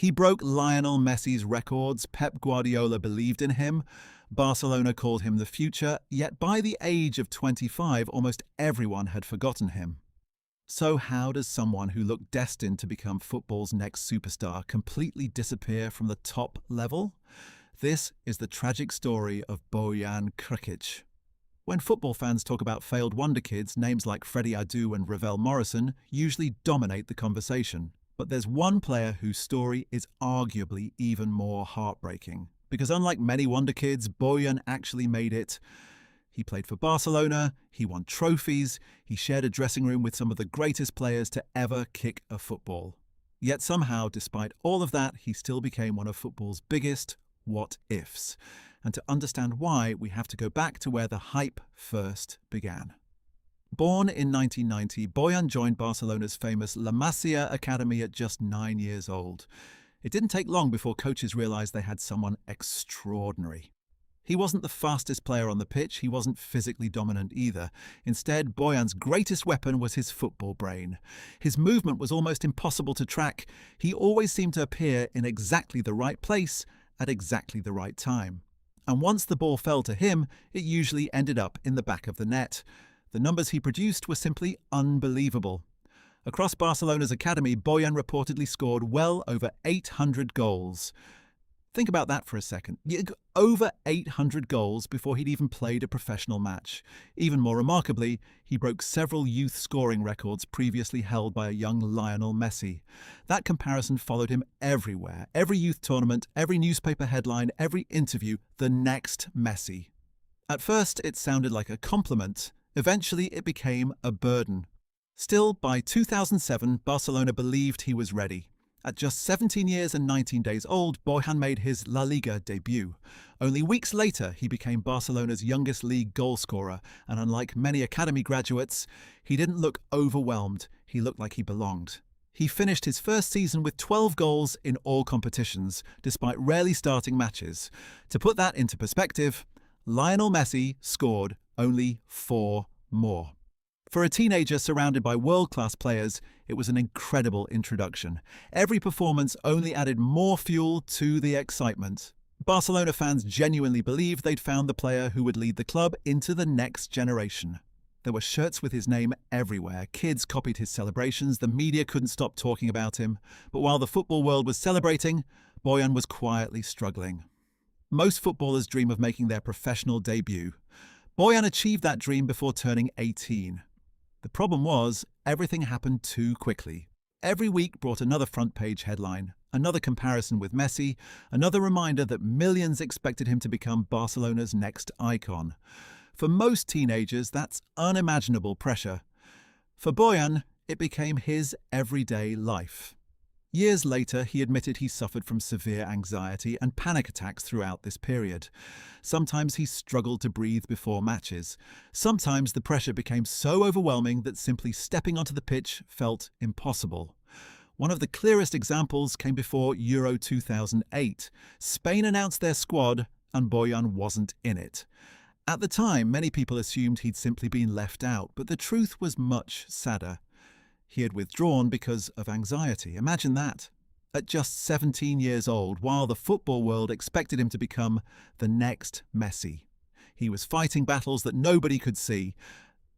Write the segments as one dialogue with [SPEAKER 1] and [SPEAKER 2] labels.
[SPEAKER 1] He broke Lionel Messi's records, Pep Guardiola believed in him, Barcelona called him the future, yet by the age of 25 almost everyone had forgotten him. So how does someone who looked destined to become football's next superstar completely disappear from the top level? This is the tragic story of Bojan Krkic. When football fans talk about failed wonderkids, names like Freddie Adu and Ravel Morrison usually dominate the conversation. But there's one player whose story is arguably even more heartbreaking. Because unlike many wonderkids, Bojan actually made it. He played for Barcelona, he won trophies, he shared a dressing room with some of the greatest players to ever kick a football. Yet somehow, despite all of that, he still became one of football's biggest what-ifs. And to understand why, we have to go back to where the hype first began. Born in 1990, Bojan joined Barcelona's famous La Masia academy at just 9 years old. It didn't take long before coaches realized they had someone extraordinary. He wasn't the fastest player on the pitch, he wasn't physically dominant either. Instead, Bojan's greatest weapon was his football brain. His movement was almost impossible to track. He always seemed to appear in exactly the right place at exactly the right time. And once the ball fell to him, it usually ended up in the back of the net. The numbers he produced were simply unbelievable. Across Barcelona's academy, Bojan reportedly scored well over 800 goals. Think about that for a second. Over 800 goals before he'd even played a professional match. Even more remarkably, he broke several youth scoring records previously held by a young Lionel Messi. That comparison followed him everywhere. Every youth tournament, every newspaper headline, every interview, the next Messi. At first, it sounded like a compliment. Eventually, it became a burden. Still, by 2007, Barcelona believed he was ready. At just 17 years and 19 days old, Bojan made his La Liga debut. Only weeks later, he became Barcelona's youngest league goalscorer, and unlike many academy graduates, he didn't look overwhelmed, he looked like he belonged. He finished his first season with 12 goals in all competitions, despite rarely starting matches. To put that into perspective, Lionel Messi scored only 4 more. For a teenager surrounded by world-class players, it was an incredible introduction. Every performance only added more fuel to the excitement. Barcelona fans genuinely believed they'd found the player who would lead the club into the next generation. There were shirts with his name everywhere. Kids copied his celebrations. The media couldn't stop talking about him. But while the football world was celebrating, Bojan was quietly struggling. Most footballers dream of making their professional debut. Bojan achieved that dream before turning 18. The problem was, everything happened too quickly. Every week brought another front-page headline, another comparison with Messi, another reminder that millions expected him to become Barcelona's next icon. For most teenagers, that's unimaginable pressure. For Bojan, it became his everyday life. Years later, he admitted he suffered from severe anxiety and panic attacks throughout this period. Sometimes he struggled to breathe before matches. Sometimes the pressure became so overwhelming that simply stepping onto the pitch felt impossible. One of the clearest examples came before Euro 2008. Spain announced their squad, and Bojan wasn't in it. At the time, many people assumed he'd simply been left out, but the truth was much sadder. He had withdrawn because of anxiety. Imagine that. At just 17 years old, while the football world expected him to become the next Messi. He was fighting battles that nobody could see.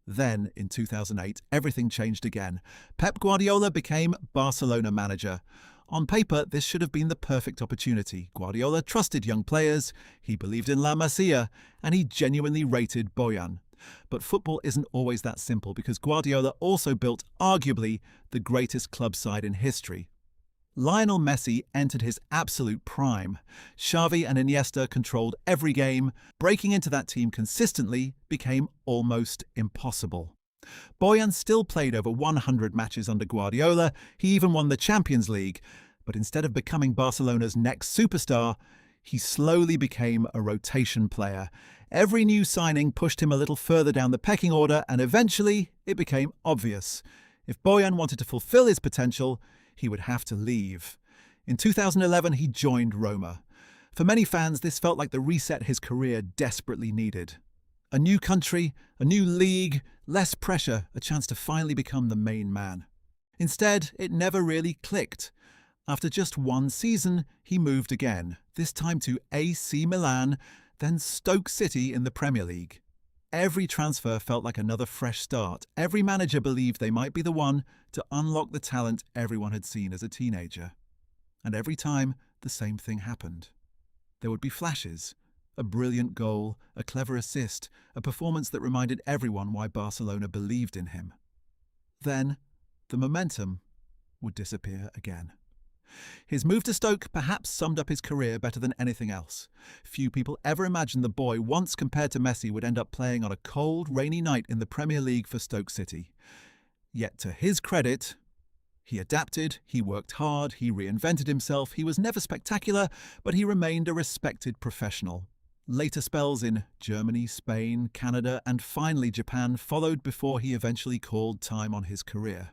[SPEAKER 1] Then, in 2008, everything changed again. Pep Guardiola became Barcelona manager. On paper, this should have been the perfect opportunity. Guardiola trusted young players, he believed in La Masia, and he genuinely rated Bojan. But football isn't always that simple because Guardiola also built arguably the greatest club side in history. Lionel Messi entered his absolute prime. Xavi and Iniesta controlled every game. Breaking into that team consistently became almost impossible. Bojan still played over 100 matches under Guardiola. He even won the Champions League. But instead of becoming Barcelona's next superstar, he slowly became a rotation player. Every new signing pushed him a little further down the pecking order, and eventually it became obvious. If Bojan wanted to fulfill his potential, he would have to leave. In 2011, he joined Roma. For many fans, this felt like the reset his career desperately needed. A new country, a new league, less pressure, a chance to finally become the main man. Instead, it never really clicked. After just one season, he moved again, this time to AC Milan, then Stoke City in the Premier League. Every transfer felt like another fresh start. Every manager believed they might be the one to unlock the talent everyone had seen as a teenager. And every time, the same thing happened. There would be flashes, a brilliant goal, a clever assist, a performance that reminded everyone why Barcelona believed in him. Then, the momentum would disappear again. His move to Stoke perhaps summed up his career better than anything else. Few people ever imagined the boy, once compared to Messi, would end up playing on a cold, rainy night in the Premier League for Stoke City. Yet to his credit, he adapted, he worked hard, he reinvented himself. He was never spectacular, but he remained a respected professional. Later spells in Germany, Spain, Canada, and finally Japan followed before he eventually called time on his career.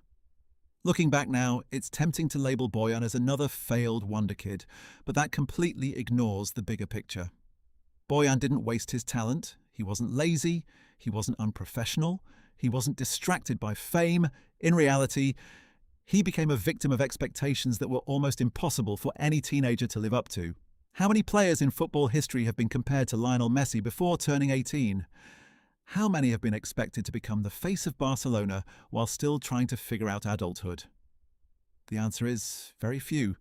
[SPEAKER 1] Looking back now, it's tempting to label Bojan as another failed wonderkid, but that completely ignores the bigger picture. Bojan didn't waste his talent, he wasn't lazy, he wasn't unprofessional, he wasn't distracted by fame. In reality, he became a victim of expectations that were almost impossible for any teenager to live up to. How many players in football history have been compared to Lionel Messi before turning 18? How many have been expected to become the face of Barcelona while still trying to figure out adulthood? The answer is very few.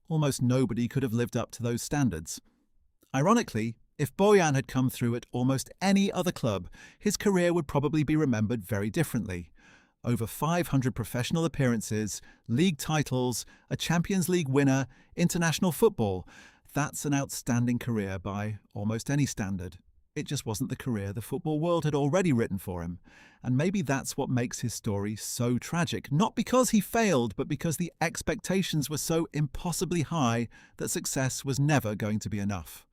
[SPEAKER 1] Almost nobody could have lived up to those standards. Ironically, if Bojan had come through at almost any other club, his career would probably be remembered very differently. Over 500 professional appearances, league titles, a Champions League winner, international football. That's an outstanding career by almost any standard. It just wasn't the career the football world had already written for him. And maybe that's what makes his story so tragic. Not because he failed, but because the expectations were so impossibly high that success was never going to be enough.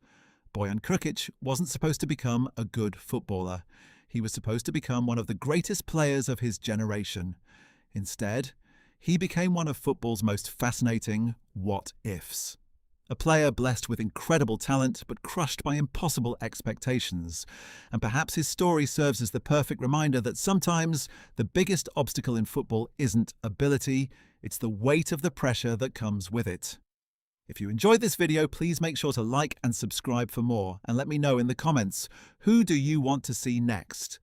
[SPEAKER 1] Bojan Krkic wasn't supposed to become a good footballer. He was supposed to become one of the greatest players of his generation. Instead, he became one of football's most fascinating what-ifs. A player blessed with incredible talent but crushed by impossible expectations. And perhaps his story serves as the perfect reminder that sometimes the biggest obstacle in football isn't ability, it's the weight of the pressure that comes with it. If you enjoyed this video, please make sure to like and subscribe for more, and let me know in the comments, who do you want to see next?